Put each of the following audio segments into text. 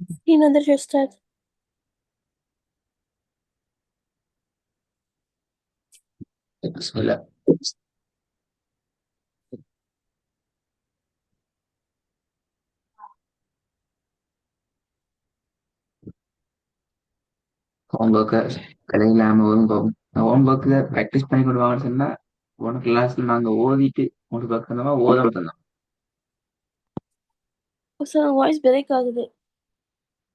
another Ustad. بسم الله. ஹோம்ஒர்க்கை கலையிலாம வரும் போகும். ஹோம்ஒர்க்ல practice பண்ணி கொண்டு வாங்கன்னு சொன்னா போன கிளாஸ்ல நாங்க ஓதிட்டு உங்களுக்கு பக்கமா ஓதாம தந்தோம். Ustad, voice break ஆகுது.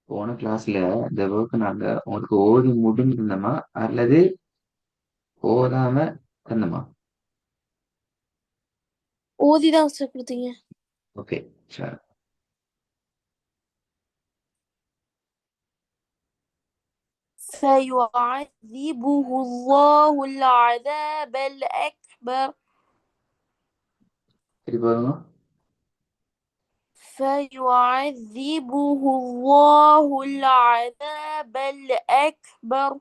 போன கிளாஸ்ல இந்த ஒர்க் நாங்க உங்களுக்கு ஓதி முடிஞ்சிருந்தோமா அல்லது ஓதாம தந்தோமா? ஓதிதான் Ustad கொடுத்தீங்க. ஓகே, சரி. فيعذبه الله العذاب الأكبر. சரி பாருங்க. فيعذبه الله العذاب الأكبر.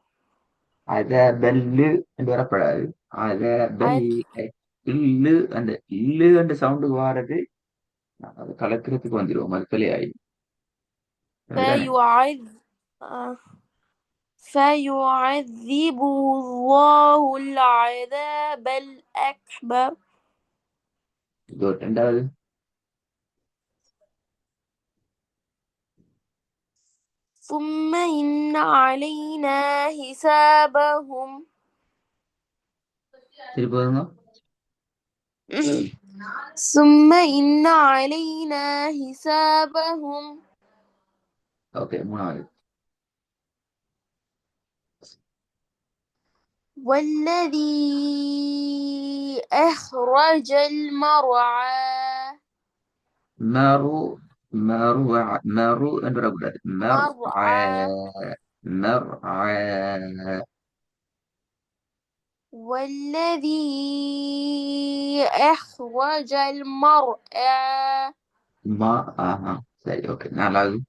அத பெல்லு என்று வரப்படாது. அத பெல் ع- இல்லு அந்த இல்லு அந்த சவுண்டுக்கு வாரது அது கலக்கிறதுக்கு வந்துடும். அது பிள்ளை ஆயிடும். அப்படிதானே? فيعذ آه. فيعذبه الله العذاب الأكبر. இது ஒரு ரெண்டாவது. ثم إن علينا حسابهم. சரி பாருங்க. ثم إن علينا حسابهم. ஓகே, மூணாவது. والذي أخرج المرعى. மரு மரு மரு என்று வரக்கூடாது. மர் مرعى. மர் والذي أخرج المرعى. மா. ஆஹா, சரி, ஓகே. நாலாவது.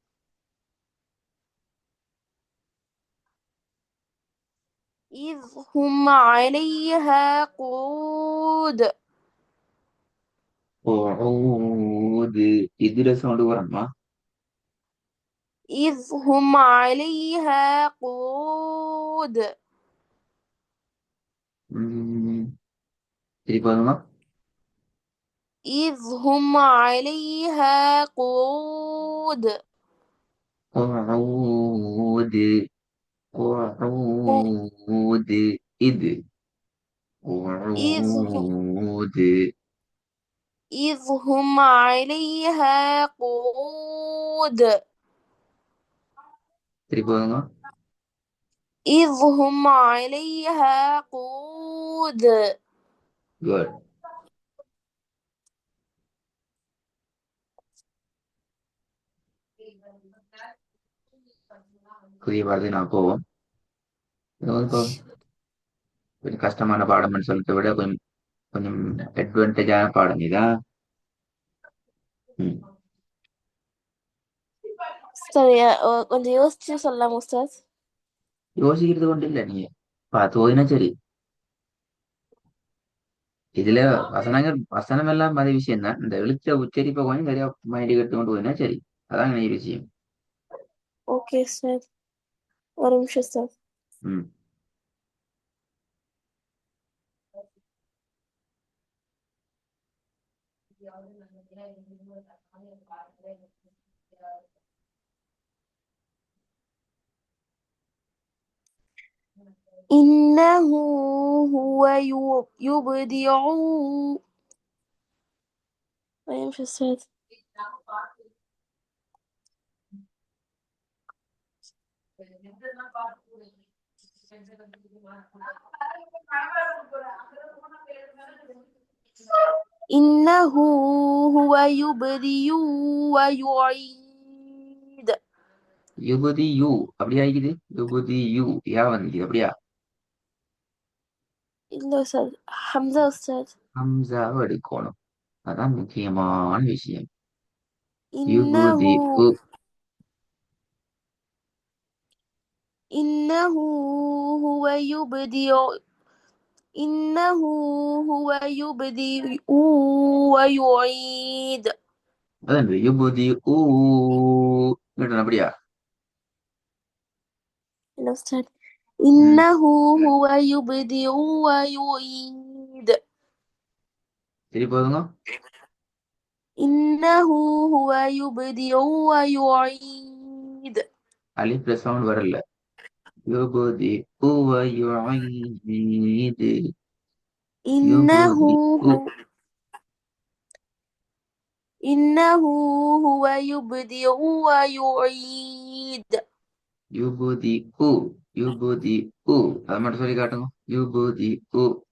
إذ هم عليها قعود. ஊது இதுல சவுண்டு வரமா? إذ هم عليها قعود. சரி பாருங்க. إذ هم عليها قعود. ஊது ஊது இது إذ ஊது. إذ هم عليها قعود. சரி பாருங்க. إذ هم عليها قعود. குட். புதிய வார்த்தை நான் போவோம். இது வந்து கொஞ்சம் கஷ்டமான பாடம்னு சொல்றதை விட கொஞ்சம் கொஞ்சம் அட்வான்டேஜான பாடம் இதா. ம். சரி கொஞ்சம் யோசிச்சு சொல்லலாம் உஸ்தாத். யோசிக்கிறது கொண்டு இல்லை, நீங்க பார்த்து போயினா சரி. இதுல வசனம் எல்லாம் அதே விஷயம் தான். இந்த எழுத்த உச்சரிப்பை கொஞ்சம் சரியா மைண்ட் எடுத்து கொண்டு போயினா சரி. அதான் நிறைய விஷயம். ஓகே உஸ்தாத், ஒரு நிமிஷம் உஸ்தாத். ம். إنه هو يبدع. أيوة مش أستاذ. إنه هو يبدي ويعيد. யுபதி யூ அப்படியா இருக்குது. யுபதி யூ யா வந்து அப்படியா? إلا أستاذ حمزة أستاذ. ஹம்சாவை எடுக்கணும். அதான் முக்கியமான விஷயம். إنه யுபதி உ. إنه هو يبدع. إنه هو يبدي ويعيد. அதான் யுபதி ஊ அப்படியா? يلا أستاذ. ம். إنه هو يبدئ ويعيد. திருப்பி போதுங்க. إنه هو يبدئ ويعيد. அலிஃப்ல சவுண்ட் வரல. யுபதி உவ யுஈது. إنه யுபதி உ هو إنه هو يبدئ ويعيد. யுபதி உ யுபதி உ அதை மட்டும் சொல்லி காட்டுங்க. யுபதி உ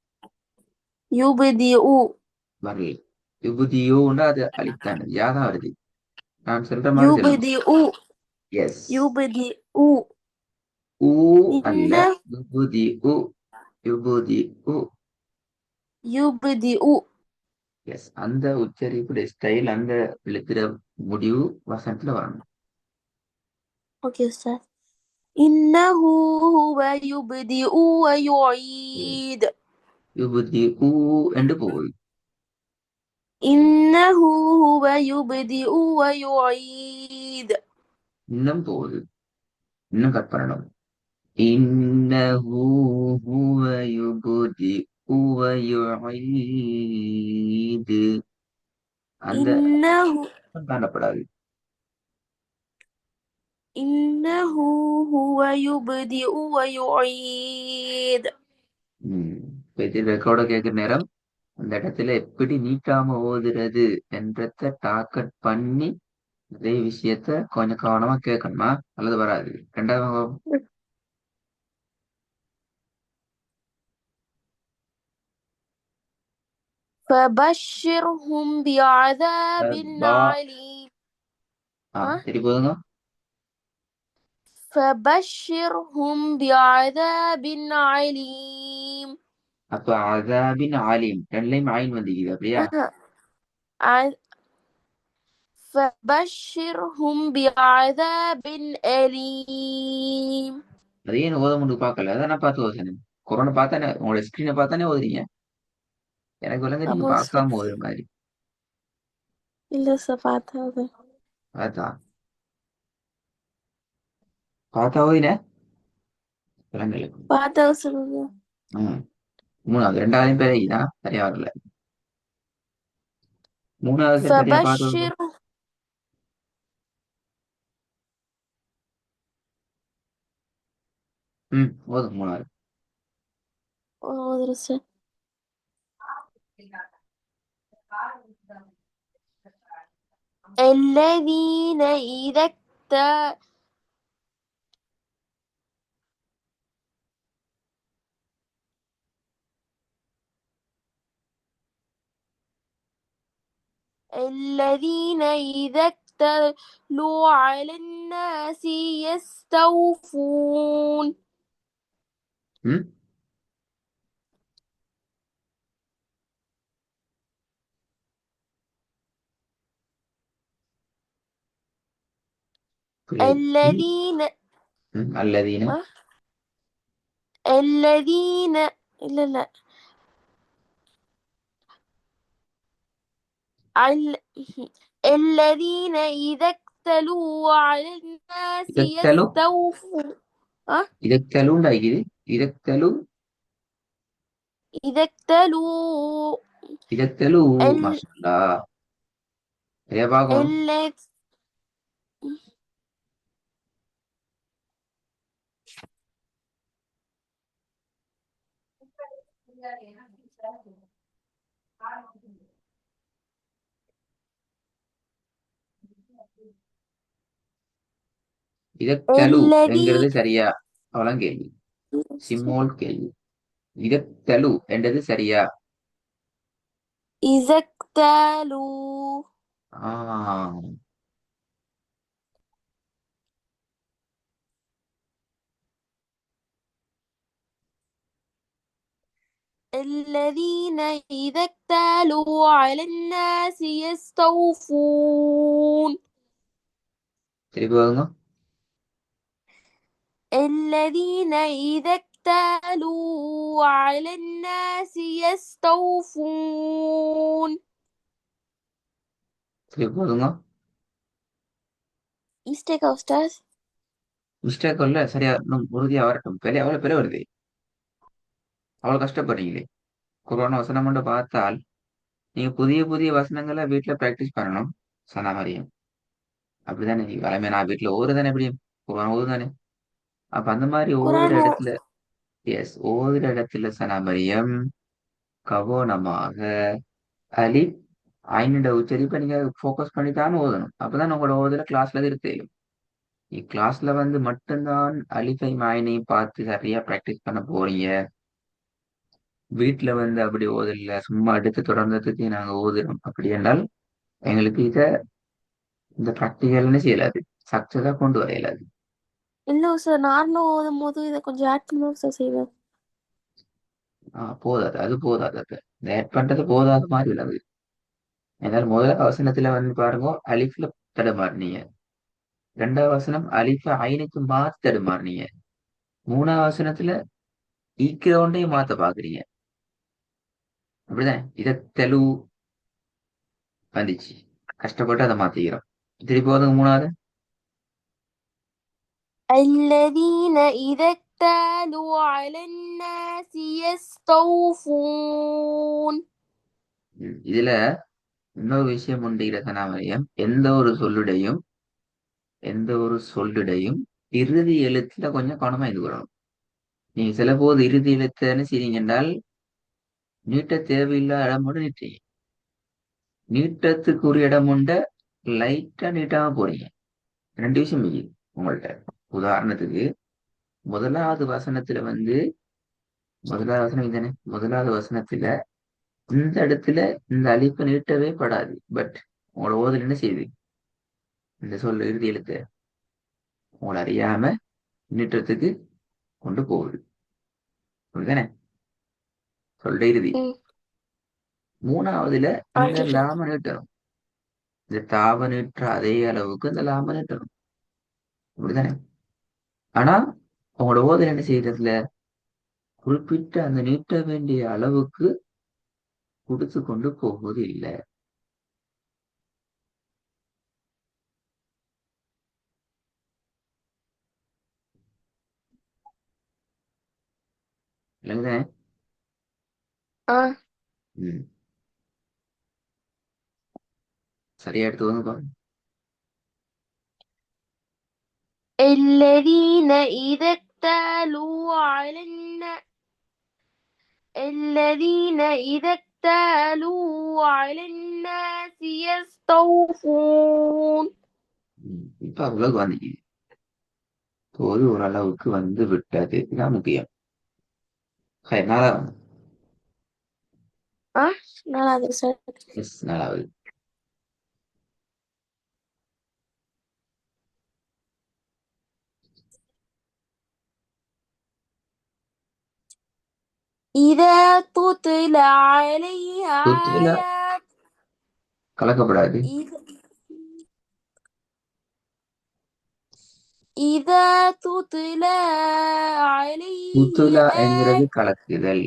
يبدئ வரல. யுபதியோன்னா அது அலிஃப் தானே, யாதான் வருது. நான் சொல்ற மாதிரி சொல்லுங்க. يبدئ எஸ். يبدئ ஊ அல்ல. إنه யுபதி உ யுபதி உ. يبدئ. எஸ், அந்த உச்சரிப்புடைய ஸ்டைல், அந்த எழுத்துற முடிவு வசனத்துல வரணும். أوكي أستاذ. إنه هو يبدئ ويعيد. யுபதி ஊ என்று போகுது. إنه هو يبدئ ويعيد. இன்னும் போகுது. இன்னும் கட் பண்ணணும். இன்னஹு ஹுவ யுபதி ஹுவ யுஈது. அந்த إنه காணப்படாது. إنه هو يبدئ ويعيد. இப்ப இது ரெக்கார்ட கேட்கிற நேரம் அந்த இடத்துல எப்படி நீட்டாம ஓதுறது என்றத டாக்கெட் பண்ணி அதே விஷயத்த கொஞ்சம் கவனமா கேட்கணுமா, அல்லது வராது. ரெண்டாவது فبشرهم بعذاب பா عليم. ها؟ சரி போதுங்க. فبشرهم بعذاب عليم. அப்ப அதாபின் ஆலிம் ரெண்டுலையும் ஆயின் வந்துக்குது அப்படியா? أها. ع- فبشرهم بعذاب أليم. அதையே ஓத முடிவு பார்க்கல, அதான் நான் பார்த்து ஓதுனேன். கொரோனா பார்த்தானே, உங்களோட ஸ்கிரீனை பார்த்தானே ஓதுறீங்க. எனக்கு விளங்க நீங்க ஆமா சார். பார்க்காம ஓதுற மாதிரி. இல்ல சார் பார்த்தது. அதான் பார்த்தா ஓதின விலங்கல். பார்த்தது சொல்லுங்க. மூணாவது ரெண்டாவது பேர் தான் சரியா வரல. மூணாவது பேர் சரியா பார்த்து ஓதுங்க. فبشر. ஓதுங்க மூணாவது. مدرسة. الذين إذا الذين إذا اكتالوا على الناس يستوفون. ம் பிழை. الذين அல்லதீன. أه؟ الذين لا لا ال... الذين إذا اكتالوا على الناس இதத்தலு يستوفون. أه؟ இதத்தலுண்டா இது. இதத்தலு إذا اكتالوا இதத்தலு. ال... மாஷா சரியா பார்க்கணும். ال... இதத்தலு الذي என்கிறது சரியா? அவ்வளவு கேள்வி. சிம்மோல் கேள்வி. இதத்தலு என்றது சரியா? إذا اكتالوا ஆ الذين إذا اكتالوا على الناس يستوفون. திருப்பி வாங்க. الذين إذا اكتالوا على الناس يستوفون. திருப்பி போதுங்க. mistake أستاذ. மிஸ்டேக் இல்ல சரியா இன்னும் உறுதியா வரட்டும். பெரிய அவ்வளவு பெரிய வருது. அவ்வளவு கஷ்டப்படுறீங்களே. குரான் வசனம் மட்டும் பார்த்தால் நீங்க புதிய புதிய வசனங்களை வீட்டுல பிராக்டிஸ் பண்ணணும். சொன்ன மாதிரியும் அப்படிதானே வளமே நான் வீட்டுல ஓதுதானே எப்படியும் குரான் ஓதுதானே. அப்ப அந்த மாதிரி ஓதுற குரான் இடத்துல எஸ் ஓதுற இடத்துல சனாமரியம் கவனமாக அலிப் ஐனோட உச்சரிப்பை நீங்க ஃபோக்கஸ் பண்ணித்தான் ஓதணும். அப்பதான் உங்களோட ஓதுற கிளாஸ்ல இருக்கலும். கிளாஸ்ல வந்து மட்டும்தான் அலிஃபை மாயினையும் பார்த்து சரியா பிராக்டிஸ் பண்ண போறீங்க. வீட்டுல வந்து அப்படி ஓதல சும்மா அடுத்து தொடர்ந்ததுக்கு நாங்க ஓதுறோம் அப்படி என்றால் எங்களுக்கு இந்த ப்ராக்டிகல்னு செய்யலாது. சக்சஸா கொண்டு வர இயலாது. இல்ல சார், நார்மலா ஓதும் போது இதை கொஞ்சம் ஆட் பண்ணி சார் செய்வேன். போதாது, அது போதாது. அது இந்த ஆட் பண்றது போதாத மாதிரி உள்ளது. ஏன்னா முதல் வசனத்துல வந்து பாருங்க அலிஃப்ல தடுமாறினீங்க. ரெண்டாவது வசனம் அலிஃப ஐனுக்கு மாத்து தடுமாறினீங்க. மூணாவது வசனத்துல ஈக்கிறவுண்டையும் மாத்த பாக்குறீங்க. அப்படிதான் இத தெலு வந்துச்சு. கஷ்டப்பட்டு அதை மாத்திக்கிறோம். திருப்பி போதுங்க மூணாவது. الذين إذا اكتالوا على الناس يستوفون. இதுல இன்னொரு விஷயம் உண்டு இரசனாமரியம். எந்த ஒரு சொல்லுடையும் இறுதி எழுத்துல கொஞ்சம் கவனமா இது வரணும். நீங்க சில போது இறுதி எழுத்துன்னு செய்றீங்க என்றால் நீட்ட தேவையில்லாத இடம் மட்டும் நீட்டீங்க. நீட்டத்துக்குரிய இடம் உண்ட லைட்டா நீட்டாம போறீங்க. ரெண்டு விஷயம் இருக்கு உங்கள்ட்ட. உதாரணத்துக்கு முதலாவது வசனத்துல வந்து முதலாவது வசனம் இதுதானே. முதலாவது வசனத்துல இந்த இடத்துல இந்த அலிப்பை நீட்டவே படாது. பட் உங்களோட ஓதல் என்ன செய்யுது? இந்த சொல்ல இறுதி எழுத்து உங்களை அறியாம நீட்டத்துக்கு கொண்டு போகுது. அப்படிதானே சொல்ற இறுதி. ம். மூணாவதுல இந்த ஓகே சார். லாம நீட்டணும். இந்த தாவ நீட்டுற அதே அளவுக்கு இந்த லாம நீட்டணும். அப்படிதானே. ஆனா உங்களோட ஓதல் என்ன செய்யறதுல குறிப்பிட்ட அந்த நீட்ட வேண்டிய அளவுக்கு கொடுத்து கொண்டு போவது இல்லை. இல்லைங்க. ஆ. ம். சரியா எடுத்து வந்து பாருங்க. الذين إذا اكتالوا على الناس الذين إذا اكتالوا على الناس يستوفون. இப்ப அவ்வளவு வந்துச்சு. ஒரு ஓரளவுக்கு வந்து விட்டது. இதான் முக்கியம். சரி, நாலாவது. ஆ, நல்லா இருக்கு சார். எஸ், நாலாவது. إذا تتلى عليه துத்துல آيات கலக்கப்படாது. إذا إذا تتلى عليه துத்துலா என்கிறது آيات கலக்குதல்.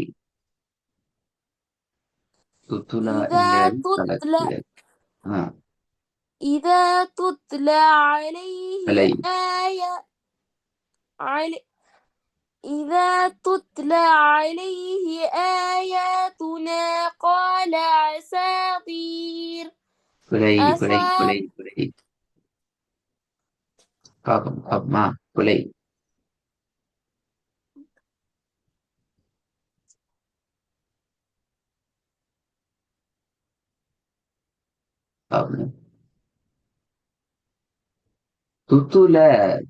துத்துலா إذا என்கிறது تتلى கலக்குதல். ஆஹ் إذا تتلى عليه அலை علي إذا تتلى عليه آياتنا قال أساطير பிழை பிழை பிழை أساطير பிழை. பாப்போம் பாப்போமா. பிழை. பாப்போம். துத்துல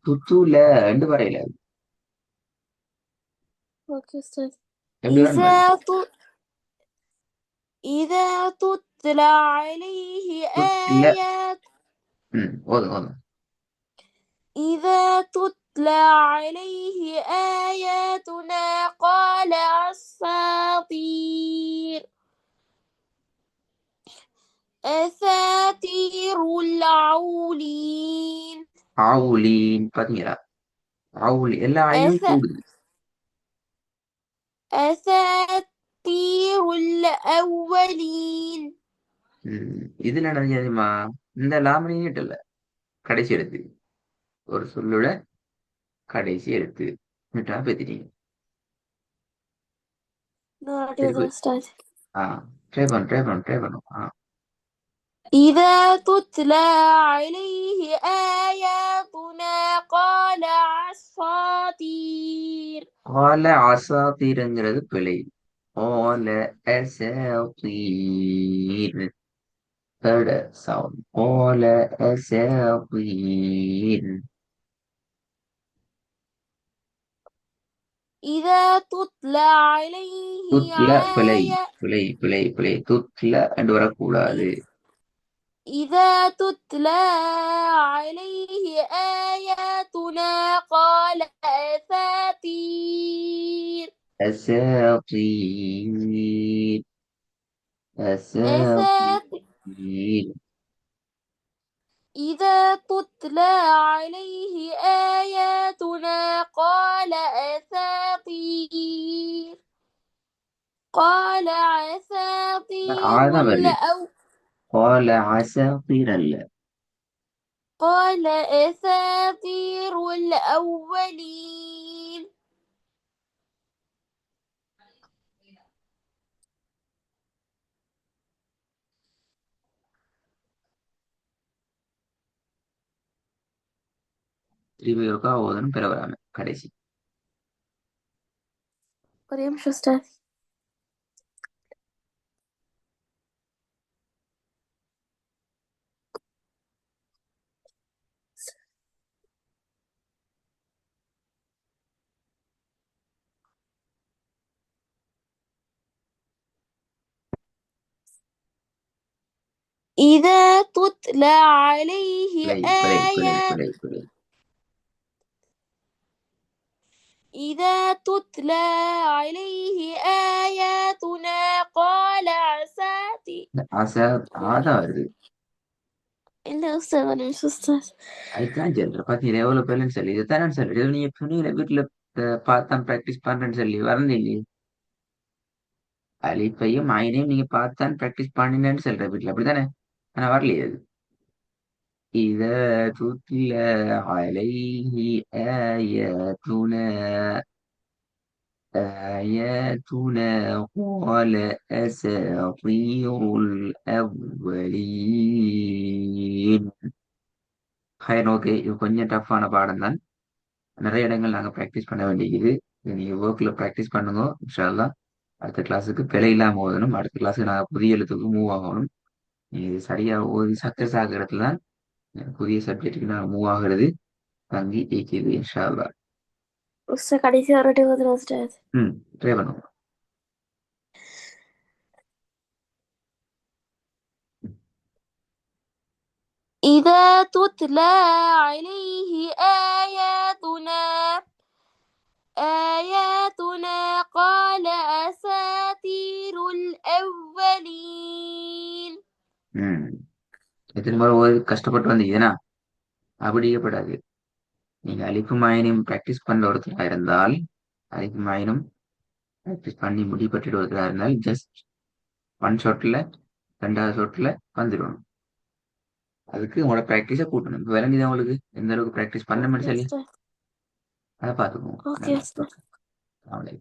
துத்துல ரெண்டு வரையில Okay, sir. எப்படி வேணும் பாருங்க. إذا تتلى عليه துத்துல آيات ஓதும் ஓதும். إذا تتلى عليه آياتنا قال أساطير الأولين. ஆவுலின்னு பாத்தீங்களா? ஆவுலி எல்லா ஆயினும் أسا கூடுது. أساطير الأولين. இதுல என்ன தெரியுமா? இந்த லாமணிட்டு இல்ல கடைசி எடுத்து ஒரு சொல்லோட கடைசி எழுத்து. விட்டா பேத்திட்டீங்க. இன்னொரு சரி வாட்டி போய். உஸ்தாத். ஆ ட்ரை பண்ணும். إذا تتلى عليه آياتنا قال أساطير. قال அசாத்தீருங்கிறது பிழை. قال أساطير. third sound. قال أساطير. إذا تتلى عليه துத்ல பிழை. آية பிழை. துத்ல என்று வரக்கூடாது. إذا تتلى عليه آياتنا قال أساطير. أساطير. أساطير. أساطير. إذا تتلى عليه آياتنا قال أساطير. قال أساطير ஆதான் வருது. الأول. قال عساطير அல்ல. قال أساطير الأولين. திருப்பி ஒருக்கா ஓதணும் பிற வராம கடைசி. مريم شو أستاذ؟ إذا تتلى عليه آيات பிழை. إذا تتلى عليه آياتنا قال أساطير. ஆசா ஆதான் வருது. إلا أستاذ أنا مش أستاذ. அதுதான் சொல்றேன் பாத்தீங்களா எவ்வளவு பேலன்ஸ் சொல்லி இதுதான் சொல்லி இது நீங்க சொன்னீங்க வீட்டுல பார்த்தான் பிராக்டிஸ் பண்றேன்னு சொல்லி வரல. அலிஃபையும் ஐனையும் நீங்க பார்த்தான் பிராக்டிஸ் பண்ணினேன்னு சொல்ற வீட்டுல அப்படித்தானே. ஆனா வரலையே அது. إذا تتلى عليه آياتنا قال أساطير الأولين. ஹயர் ஓகே இது கொஞ்சம் டஃப்பான பாடம் தான். நிறைய இடங்கள் நாங்கள் ப்ராக்டிஸ் பண்ண வேண்டியது. இது நீங்கள் ஒர்க்கில் ப்ராக்டிஸ் பண்ணுங்க இன்ஷா அல்லாஹ். அடுத்த கிளாஸுக்கு பிழை இல்லாமல் ஓதணும். அடுத்த கிளாஸுக்கு நாங்கள் புதிய எழுத்துக்கு மூவ் ஆகணும். இது சரியாக ஓதி சக்ஸஸ் ஆகிற இடத்துல தான் புதிய சப்ஜெக்ட்டுக்கு நாங்கள் மூவ் ஆகுறது தங்கி இருக்குது இன்ஷா அல்லாஹ். أستاذ கடைசி ஒரு வாட்டி ஓதுறேன் أستاذ. ட்ரை பண்ணுவோம். إذا تتلى عليه آياتنا قال أساطير الأولين. ம் எத்தனை முறை ஓதி கஷ்டப்பட்டு வந்தீங்கன்னா அப்படியேப்படாது. நீங்க அலிஃபும் மாயினும் ப்ராக்டிஸ் பண்ற ஒருத்தராக இருந்தால் அலிஃபும் மாயினும் ப்ராக்டிஸ் பண்ணி முடிப்பட்டு ஒருத்தராக இருந்தால் ஜஸ்ட் ஒன் ஷாட்ல ரெண்டாவது ஷாட்ல வந்துடணும். அதுக்கு உங்களோட ப்ராக்டிஸை கூட்டணும். இப்போ விளங்குது உங்களுக்கு எந்த அளவுக்கு ப்ராக்டிஸ் பண்ண أوكي சொல்லி أستاذ. அதை பார்த்துக்கோங்க. أوكي நல்லா أستاذ. அவ்வளோ.